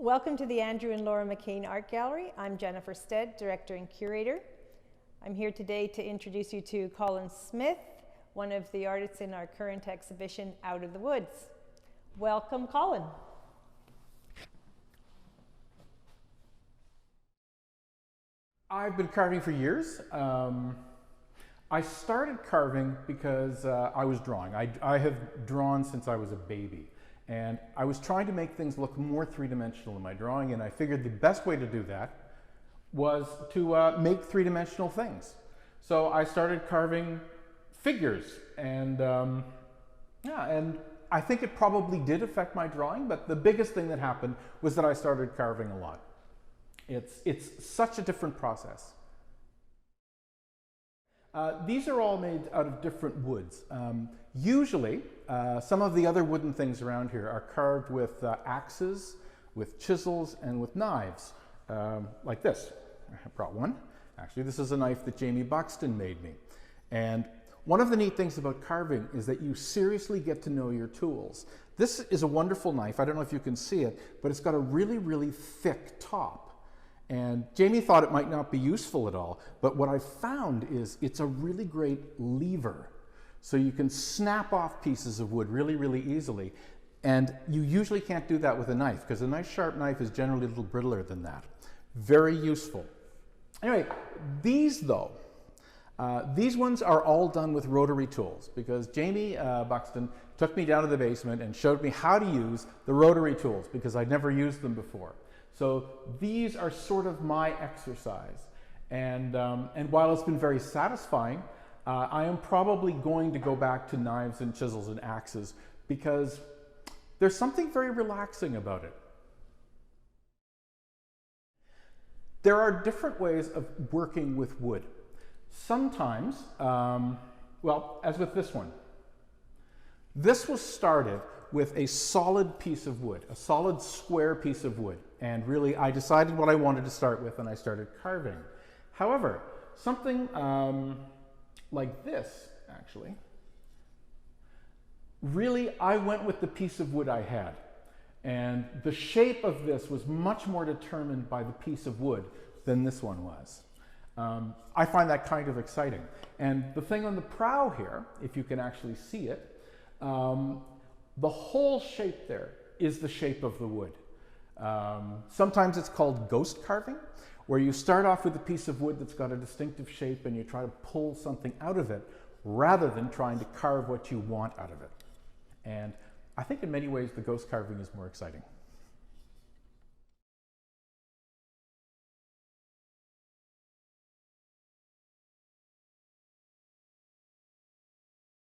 Welcome to the Andrew and Laura McCain Art Gallery. I'm Jennifer Stead, Director and Curator. I'm here today to introduce you to Colin Smith, one of the artists in our current exhibition, Out of the Woods. Welcome, Colin. I've been carving for years. I started carving because I was drawing. I have drawn since I was a baby. And I was trying to make things look more three-dimensional in my drawing, and I figured the best way to do that was to make three-dimensional things. So I started carving figures, and and I think it probably did affect my drawing, but the biggest thing that happened was that I started carving a lot. It's such a different process. These are all made out of different woods. Usually, some of the other wooden things around here are carved with axes, with chisels, and with knives, like this. I brought one. Actually, this is a knife that Jamie Buxton made me. And one of the neat things about carving is that you seriously get to know your tools. This is a wonderful knife. I don't know if you can see it, but it's got a really, really thick top. And Jamie thought it might not be useful at all, but what I found is it's a really great lever. So you can snap off pieces of wood really, really easily. And you usually can't do that with a knife, because a nice sharp knife is generally a little brittler than that. Very useful. Anyway, these though, these ones are all done with rotary tools, because Jamie Buxton took me down to the basement and showed me how to use the rotary tools, because I'd never used them before. So these are sort of my exercise. And while it's been very satisfying, I am probably going to go back to knives and chisels and axes, because there's something very relaxing about it. There are different ways of working with wood. Sometimes, well, as with this one, this was started with a solid piece of wood, a solid square piece of wood. And really, I decided what I wanted to start with, and I started carving. However, something like this, actually, really, I went with the piece of wood I had. And the shape of this was much more determined by the piece of wood than this one was. I find that kind of exciting. And the thing on the prow here, if you can actually see it, the whole shape there is the shape of the wood. Sometimes it's called ghost carving, where you start off with a piece of wood that's got a distinctive shape and you try to pull something out of it rather than trying to carve what you want out of it. And I think in many ways the ghost carving is more exciting.